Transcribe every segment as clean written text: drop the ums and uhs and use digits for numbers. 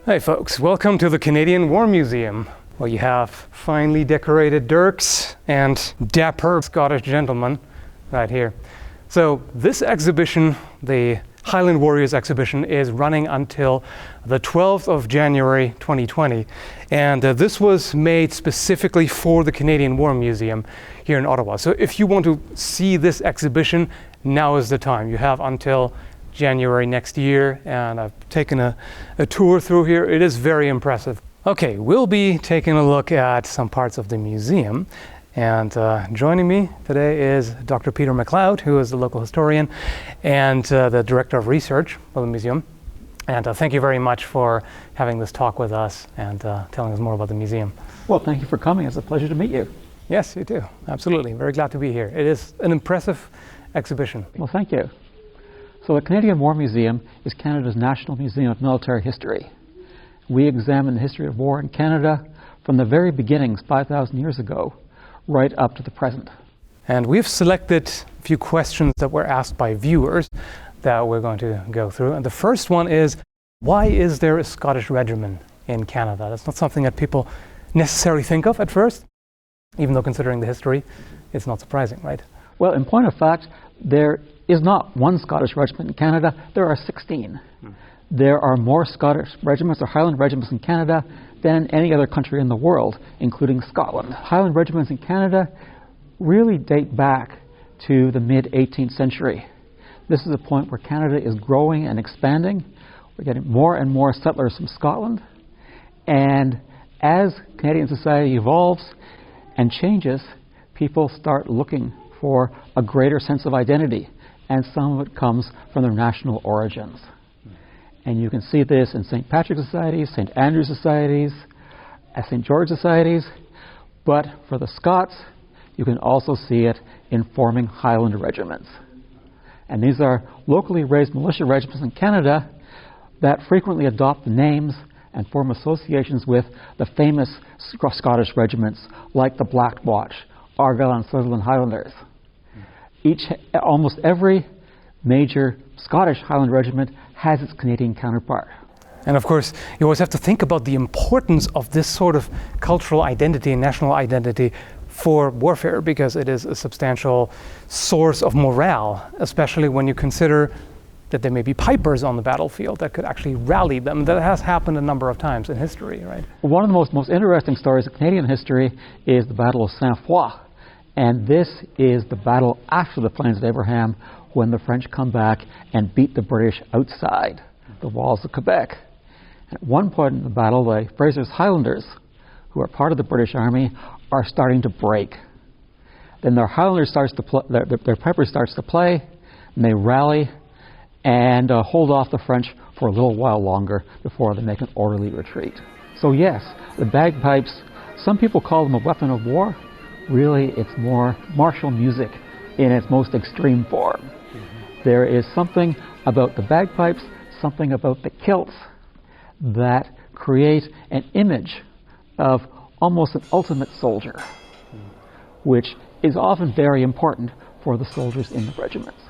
Hey folks, welcome to the Canadian War Museum, where you have finely decorated dirks and dapper Scottish gentlemen right here. So this exhibition, the Highland Warriors exhibition, is running until the 12th of January 2020. And this was made specifically for the Canadian War Museum here in Ottawa. So if you want to see this exhibition, now is the time. You have until January next year, and I've taken a tour through here. It is very impressive. Okay, we'll be taking a look at some parts of the museum, and joining me today is Dr. Peter McLeod, who is the local historian and the director of research for the museum. And thank you very much for having this talk with us and telling us more about the museum. Well, thank you for coming. It's a pleasure to meet you. Yes, you too. Absolutely. Very glad to be here. It is an impressive exhibition. Well, thank you. So the Canadian War Museum is Canada's National Museum of Military History. We examine the history of war in Canada from the very beginnings 5,000 years ago, right up to the present. And we've selected a few questions that were asked by viewers that we're going to go through. And the first one is, why is there a Scottish regiment in Canada? That's not something that people necessarily think of at first, even though considering the history, it's not surprising, right? Well, in point of fact, there is not one Scottish regiment in Canada, there are 16. There are more Scottish regiments or Highland regiments in Canada than in any other country in the world, including Scotland. Highland regiments in Canada really date back to the mid-18th century. This is a point where Canada is growing and expanding. We're getting more and more settlers from Scotland. And as Canadian society evolves and changes, people start looking for a greater sense of identity. And some of it comes from their national origins. And you can see this in St. Patrick's societies, St. Andrew's societies, St. George societies. But for the Scots, you can also see it in forming Highland regiments. And these are locally raised militia regiments in Canada that frequently adopt the names and form associations with the famous Scottish regiments like the Black Watch, Argyll and Sutherland Highlanders. Almost every major Scottish Highland regiment has its Canadian counterpart. And of course, you always have to think about the importance of this sort of cultural identity and national identity for warfare, because it is a substantial source of morale, especially when you consider that there may be pipers on the battlefield that could actually rally them. That has happened a number of times in history, right? One of the most interesting stories of Canadian history is the Battle of Saint-Foy. And this is the battle after the Plains of Abraham, when the French come back and beat the British outside the walls of Quebec. At one point in the battle, the Fraser's Highlanders, who are part of the British Army, are starting to break. Then their Highlanders their piper starts to play, and they rally and hold off the French for a little while longer before they make an orderly retreat. So yes, the bagpipes, some people call them a weapon of war. Really, it's more martial music in its most extreme form. Mm-hmm. There is something about the bagpipes, something about the kilts that create an image of almost an ultimate soldier, which is often very important for the soldiers in the regiments.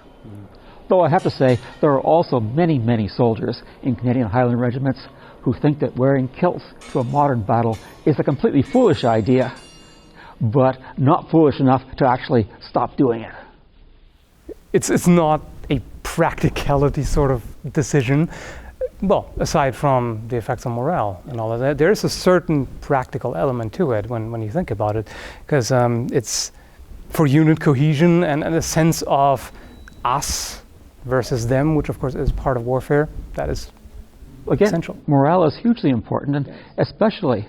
Though I have to say, there are also many, many soldiers in Canadian Highland regiments who think that wearing kilts to a modern battle is a completely foolish idea, but not foolish enough to actually stop doing it. It's not a practicality sort of decision. Well, aside from the effects on morale and all of that, there is a certain practical element to it when you think about it, because it's for unit cohesion and a sense of us versus them, which of course is part of warfare. That is essential. Morale is hugely important, and especially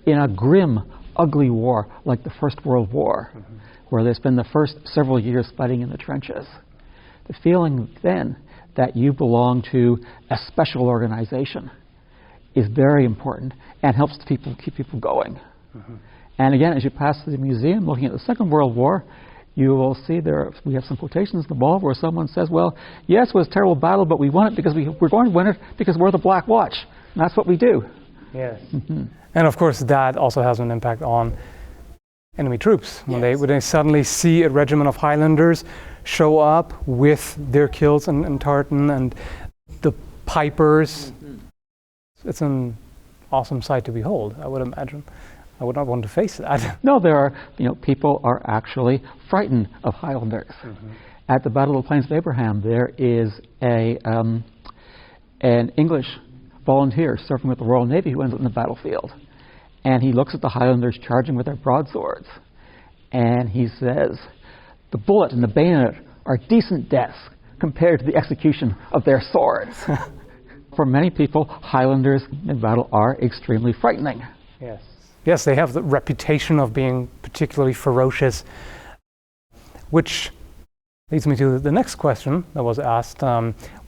in a grim, ugly war like the First World War, where they spend the first several years fighting in the trenches. The feeling then that you belong to a special organization is very important and helps keep people going. And again, as you pass through the museum looking at the Second World War, you will see we have some quotations in the wall where someone says, well, yes, it was a terrible battle, but we won it because we're going to win it because we're the Black Watch. And that's what we do. Yes. And of course, that also has an impact on enemy troops. When they suddenly see a regiment of Highlanders show up with their kilts and tartan and the pipers, it's an awesome sight to behold, I would imagine. I would not want to face that. No, there are, people are actually frightened of Highlanders. At the Battle of the Plains of Abraham, there is an English volunteer serving with the Royal Navy who ends up in the battlefield. And he looks at the Highlanders charging with their broadswords. And he says, the bullet and the bayonet are decent deaths compared to the execution of their swords. For many people, Highlanders in battle are extremely frightening. Yes. Yes, they have the reputation of being particularly ferocious, which leads me to the next question that was asked.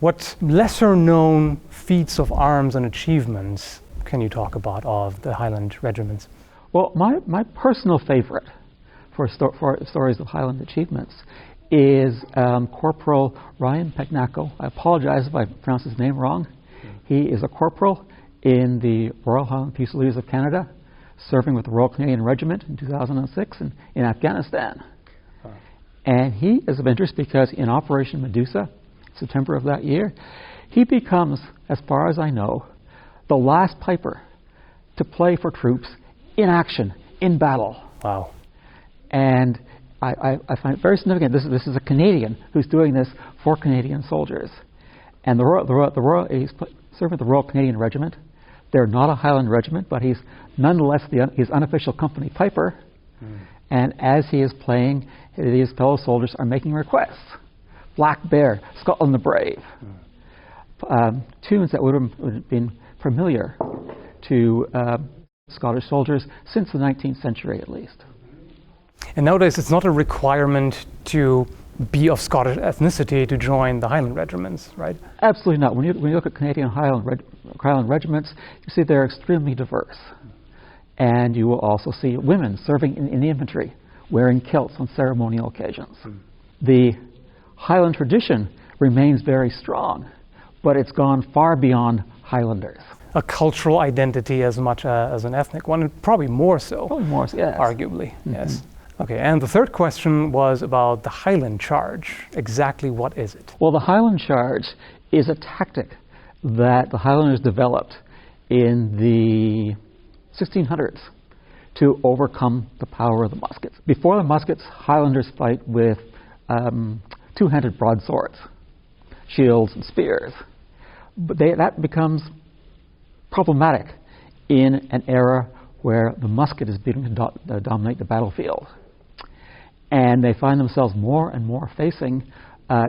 What lesser-known feats of arms and achievements can you talk about of the Highland regiments? Well, my personal favorite for stories of Highland achievements is Corporal Ryan Pegnaco. I apologize if I pronounce his name wrong. He is a corporal in the Royal Highland Fusiliers of Canada, serving with the Royal Canadian Regiment in 2006 in Afghanistan. And he is of interest because in Operation Medusa, September of that year, he becomes, as far as I know, the last piper to play for troops in action, in battle. Wow. And I find it very significant. This is a Canadian who's doing this for Canadian soldiers. And he's serving with the Royal Canadian Regiment. They're not a Highland regiment, but he's nonetheless his unofficial company piper. And as he is playing, his fellow soldiers are making requests. Black Bear, Scotland the Brave. Tunes that would have been familiar to Scottish soldiers since the 19th century at least. And nowadays it's not a requirement to be of Scottish ethnicity to join the Highland regiments, right? Absolutely not. When you look at Canadian Highland regiments, you see they're extremely diverse. And you will also see women serving in the infantry, wearing kilts on ceremonial occasions. The Highland tradition remains very strong, but it's gone far beyond Highlanders. A cultural identity as much as an ethnic one, and probably more so. Probably more so, yes. Arguably, yes. Okay, and the third question was about the Highland Charge. Exactly what is it? Well, the Highland Charge is a tactic that the Highlanders developed in the 1600s to overcome the power of the muskets. Before the muskets, Highlanders fight with two-handed broadswords, shields and spears. But that becomes problematic in an era where the musket is beginning to dominate the battlefield. And they find themselves more and more facing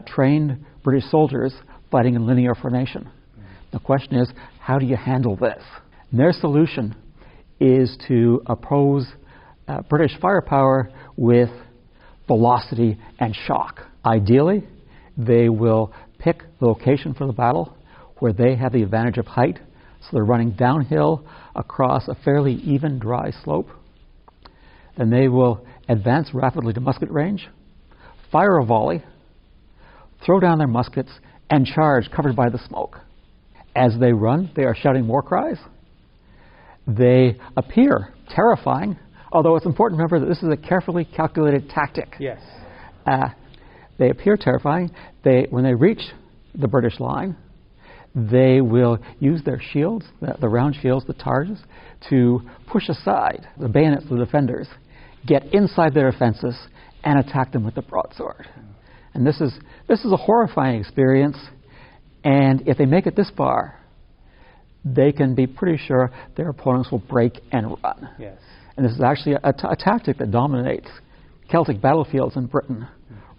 trained British soldiers fighting in linear formation. The question is, how do you handle this? And their solution is to oppose British firepower with velocity and shock. Ideally, they will pick the location for the battle where they have the advantage of height, so they're running downhill across a fairly even, dry slope. Then they will advance rapidly to musket range, fire a volley, throw down their muskets, and charge covered by the smoke. As they run, they are shouting war cries. They appear terrifying, although it's important to remember that this is a carefully calculated tactic. Yes. They appear terrifying. When they reach the British line, they will use their shields, the round shields, the targes, to push aside the bayonets of the defenders, get inside their defenses, and attack them with the broadsword. And this is a horrifying experience, and if they make it this far, they can be pretty sure their opponents will break and run. Yes. And this is actually a tactic that dominates Celtic battlefields in Britain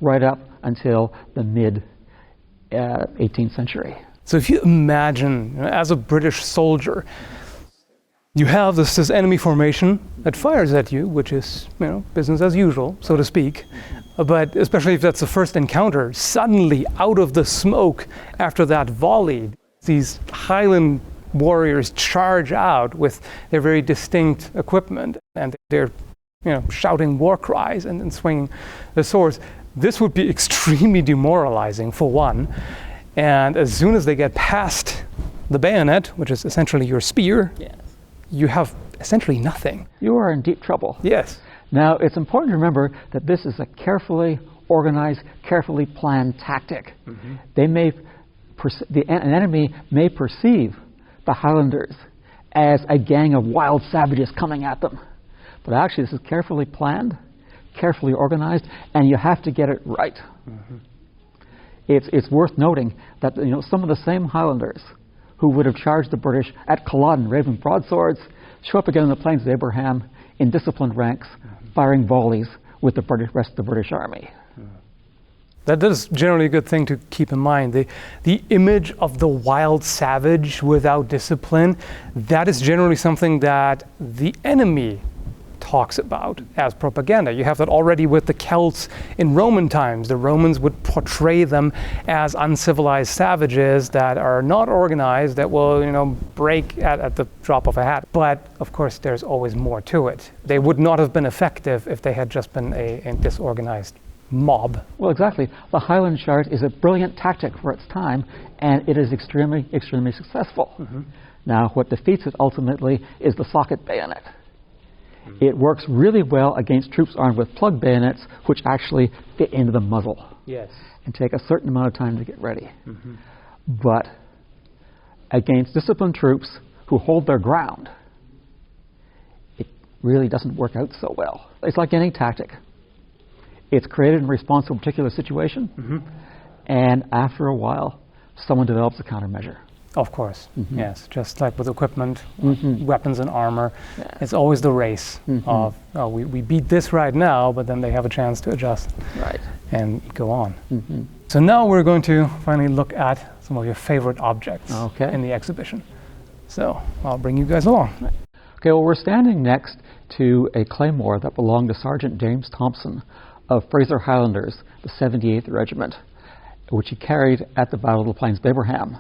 right up until the mid-18th century. So if you imagine, as a British soldier, you have this enemy formation that fires at you, which is, business as usual, so to speak. But especially if that's the first encounter, suddenly out of the smoke after that volley, these Highland warriors charge out with their very distinct equipment, and they're, shouting war cries and swinging the swords. This would be extremely demoralizing, for one. And as soon as they get past the bayonet, which is essentially your spear, yes, you have essentially nothing. You are in deep trouble. Yes. Now, it's important to remember that this is a carefully organized, carefully planned tactic. They may an enemy may perceive the Highlanders as a gang of wild savages coming at them. But actually, this is carefully planned, carefully organized, and you have to get it right. Mm-hmm. It's worth noting that some of the same Highlanders who would have charged the British at Culloden, waving broadswords, show up again in the Plains of Abraham in disciplined ranks, firing volleys with the rest of the British Army. That is generally a good thing to keep in mind. The image of the wild savage without discipline, that is generally something that the enemy talks about as propaganda. You have that already with the Celts in Roman times. The Romans would portray them as uncivilized savages that are not organized, that will, break at the drop of a hat. But of course, there's always more to it. They would not have been effective if they had just been a disorganized mob. Well, exactly. The Highland Charge is a brilliant tactic for its time, and it is extremely, extremely successful. Mm-hmm. Now, what defeats it ultimately is the socket bayonet. Mm-hmm. It works really well against troops armed with plug bayonets, which actually fit into the muzzle. Yes. And take a certain amount of time to get ready. Mm-hmm. But against disciplined troops who hold their ground, it really doesn't work out so well. It's like any tactic. It's created in response to a particular situation, mm-hmm. and after a while, someone develops a countermeasure. Of course, mm-hmm. yes. Just like with equipment, mm-hmm. weapons and armor, yeah. It's always the race mm-hmm. of, we beat this right now, but then they have a chance to adjust right. and go on. Mm-hmm. So now we're going to finally look at some of your favorite objects in the exhibition. So I'll bring you guys along. Right. Okay, well, we're standing next to a claymore that belonged to Sergeant James Thompson of Fraser Highlanders, the 78th Regiment, which he carried at the Battle of the Plains of Abraham.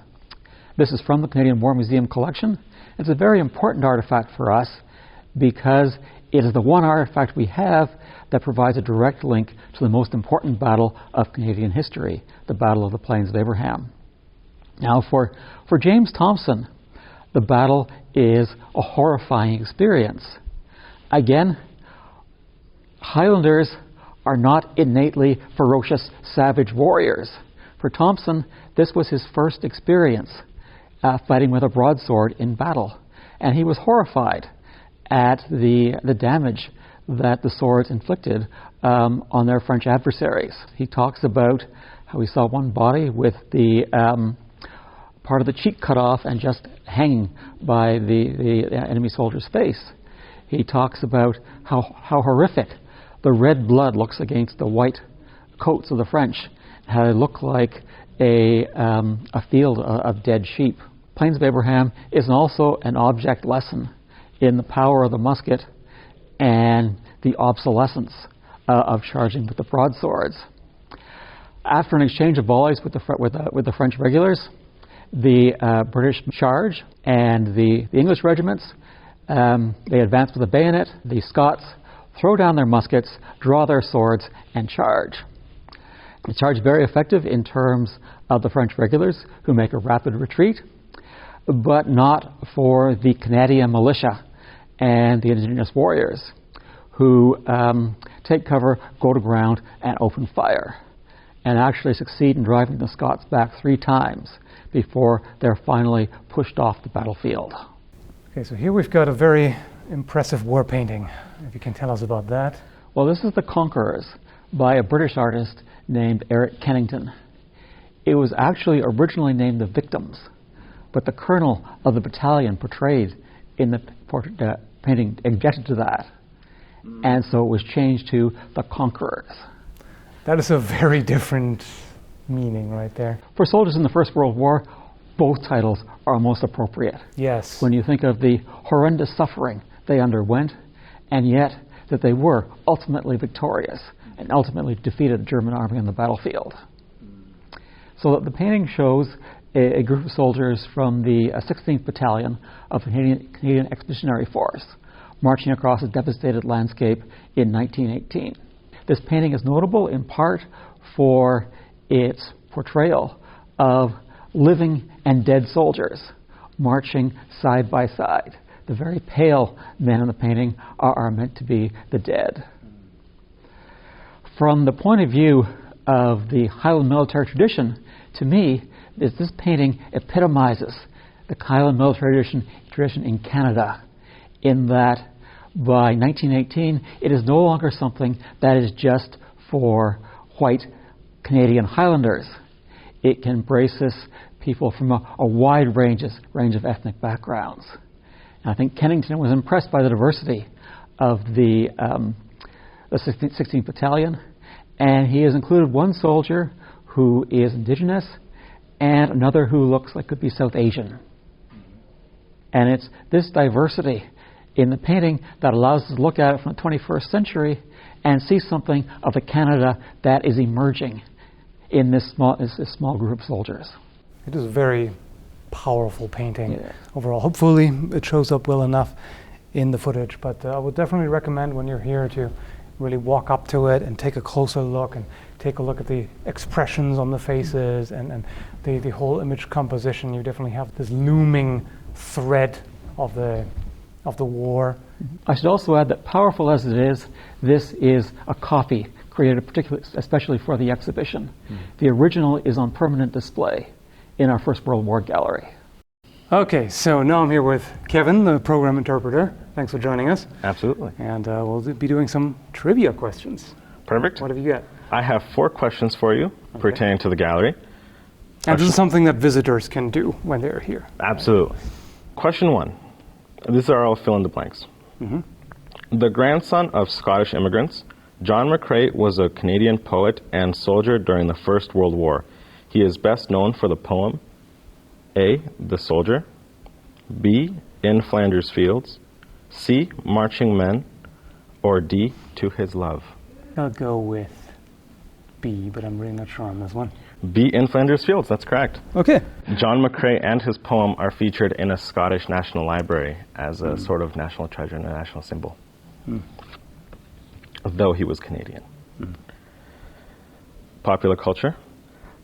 This is from the Canadian War Museum collection. It's a very important artifact for us because it is the one artifact we have that provides a direct link to the most important battle of Canadian history, the Battle of the Plains of Abraham. Now, for James Thompson, the battle is a horrifying experience. Again, Highlanders are not innately ferocious, savage warriors. For Thompson, this was his first experience fighting with a broadsword in battle. And he was horrified at the damage that the swords inflicted on their French adversaries. He talks about how he saw one body with the part of the cheek cut off and just hanging by the enemy soldier's face. He talks about how horrific the red blood looks against the white coats of the French, how they look like a field of dead sheep. Plains of Abraham is also an object lesson in the power of the musket and the obsolescence of charging with the broadswords. After an exchange of volleys with the French regulars, the British charge and the English regiments, they advance with a bayonet. The Scots throw down their muskets, draw their swords, and charge. The charge is very effective in terms of the French regulars, who make a rapid retreat, but not for the Canadian militia and the indigenous warriors, who take cover, go to ground, and open fire, and actually succeed in driving the Scots back 3 times before they're finally pushed off the battlefield. Okay, so here we've got a very impressive war painting. If you can tell us about that. Well, this is The Conquerors by a British artist named Eric Kennington. It was actually originally named The Victims, but the colonel of the battalion portrayed in the painting objected to that, and so it was changed to The Conquerors. That is a very different meaning right there. For soldiers in the First World War, both titles are most appropriate. Yes. When you think of the horrendous suffering they underwent, and yet that they were ultimately victorious and ultimately defeated the German army on the battlefield. So the painting shows a group of soldiers from the 16th Battalion of the Canadian Expeditionary Force marching across a devastated landscape in 1918. This painting is notable in part for its portrayal of living and dead soldiers marching side by side. The very pale men in the painting are meant to be the dead. From the point of view of the Highland military tradition, to me, this painting epitomizes the Highland military tradition in Canada, in that by 1918 it is no longer something that is just for white Canadian Highlanders. It embraces people from a wide range of ethnic backgrounds. And I think Kennington was impressed by the diversity of the 16th Battalion, and he has included one soldier who is Indigenous and another who looks like could be South Asian. And it's this diversity in the painting that allows us to look at it from the 21st century and see something of the Canada that is emerging in this small group of soldiers. It is a very powerful painting overall. Hopefully it shows up well enough in the footage, but I would definitely recommend when you're here to really walk up to it and take a closer look and take a look at the expressions on the faces and the whole image composition. You definitely have this looming thread of the war. I should also add that, powerful as it is, this is a copy created especially for the exhibition. The original is on permanent display in our First World War gallery. Okay, so now I'm here with Kevin, the program interpreter. Thanks for joining us. Absolutely. And we'll be doing some trivia questions. Perfect. What have you got? I have 4 questions for you pertaining to the gallery. And this is something that visitors can do when they're here. Absolutely. Question 1. These are all fill in the blanks. The grandson of Scottish immigrants, John McCrae was a Canadian poet and soldier during the First World War. He is best known for the poem A, The Soldier, B, In Flanders Fields, C, Marching Men, or D, To His Love. I'll go with B, but I'm really not sure on this one. B, In Flanders Fields, that's correct. Okay. John McCrae and his poem are featured in a Scottish National Library as a sort of national treasure and a national symbol, though he was Canadian. Popular culture.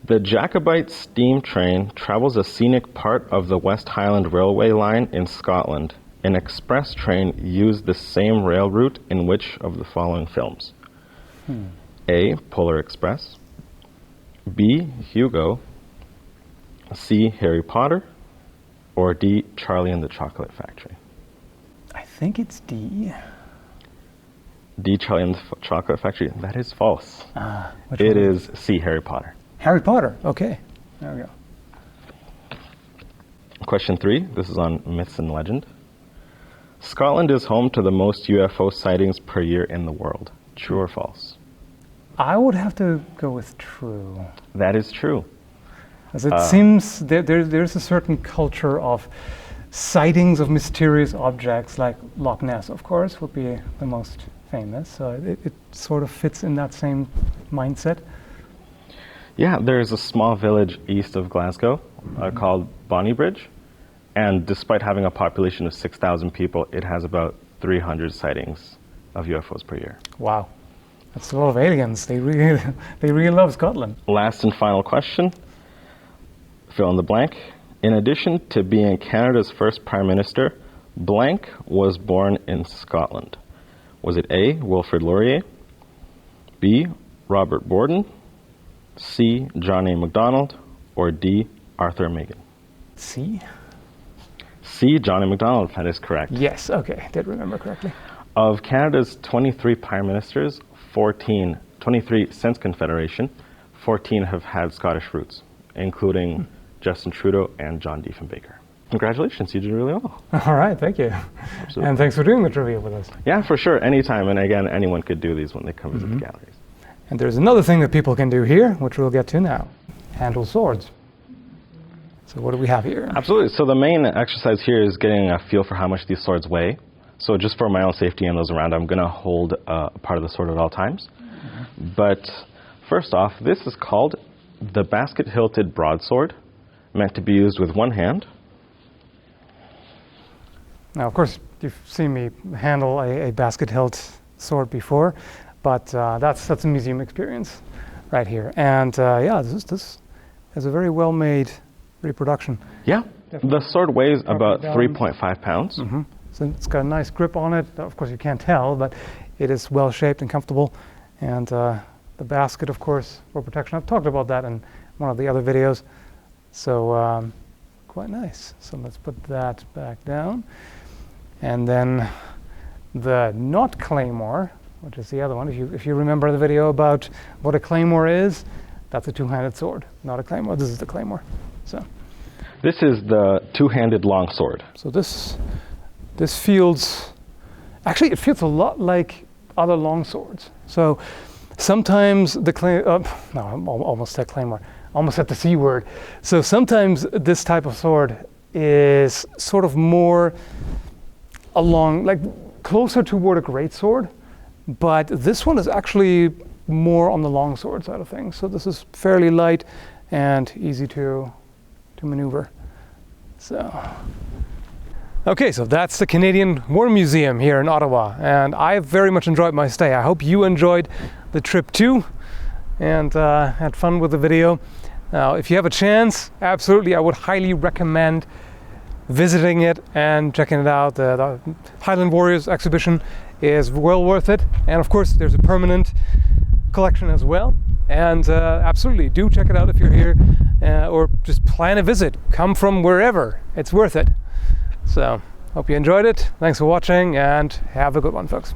The Jacobite steam train travels a scenic part of the West Highland Railway line in Scotland. An express train used the same rail route in which of the following films? A, Polar Express, B, Hugo, C, Harry Potter, or D, Charlie and the Chocolate Factory? I think it's D. D, Charlie and the Chocolate Factory. That is false. Which It one? is C, Harry Potter. Harry Potter. Okay. There we go. Question 3. This is on myths and legend. Scotland is home to the most UFO sightings per year in the world. True or false? I would have to go with true. That is true. As it seems there's a certain culture of sightings of mysterious objects, like Loch Ness, of course, would be the most famous. So it sort of fits in that same mindset. Yeah, there's a small village east of Glasgow called Bonnybridge, and despite having a population of 6,000 people, it has about 300 sightings of UFOs per year. Wow. That's a lot of aliens. They really love Scotland. Last and final question. Fill in the blank. In addition to being Canada's first Prime Minister, blank was born in Scotland. Was it A, Wilfrid Laurier, B, Robert Borden, C, John A. Macdonald, or D, Arthur Meighen? C? C, John A. Macdonald. That is correct. Yes, okay. Did remember correctly. Of Canada's 23 Prime Ministers, 23 since Confederation, 14 have had Scottish roots, including Justin Trudeau and John Diefenbaker. Congratulations, you did really well. All right, thank you. Absolutely. And thanks for doing the trivia with us. Yeah, for sure, anytime. And again, anyone could do these when they come visit the galleries. And there's another thing that people can do here, which we'll get to now. Handle swords. So what do we have here? Absolutely. So the main exercise here is getting a feel for how much these swords weigh. So just for my own safety and those around, I'm going to hold a part of the sword at all times. But first off, this is called the basket-hilted broadsword, meant to be used with one hand. Now, of course, you've seen me handle a basket-hilt sword before, but that's a museum experience right here. And yeah, this is a very well-made reproduction. Yeah, Definitely. the sword weighs about balance. 3.5 pounds. So it's got a nice grip on it. Of course, you can't tell, but it is well-shaped and comfortable. And the basket, of course, for protection. I've talked about that in one of the other videos. So quite nice. So let's put that back down. And then the not claymore, which is the other one. If you remember the video about what a claymore is, that's a two-handed sword, not a claymore. This is the claymore. So This is the two-handed longsword. So this feels, actually it feels a lot like other longswords. So sometimes the almost said claymore, almost said the C word. So sometimes this type of sword is sort of more along, like closer toward a greatsword, but this one is actually more on the longsword side of things. So this is fairly light and easy to maneuver. So, okay, so that's the Canadian War Museum here in Ottawa, and I very much enjoyed my stay. I hope you enjoyed the trip too, and had fun with the video. Now, if you have a chance, absolutely, I would highly recommend visiting it and checking it out. The Highland Warriors exhibition is well worth it, and of course, there's a permanent collection as well. And absolutely, do check it out if you're here, or just plan a visit. Come from wherever, it's worth it. So, hope you enjoyed it. Thanks for watching, and have a good one, folks.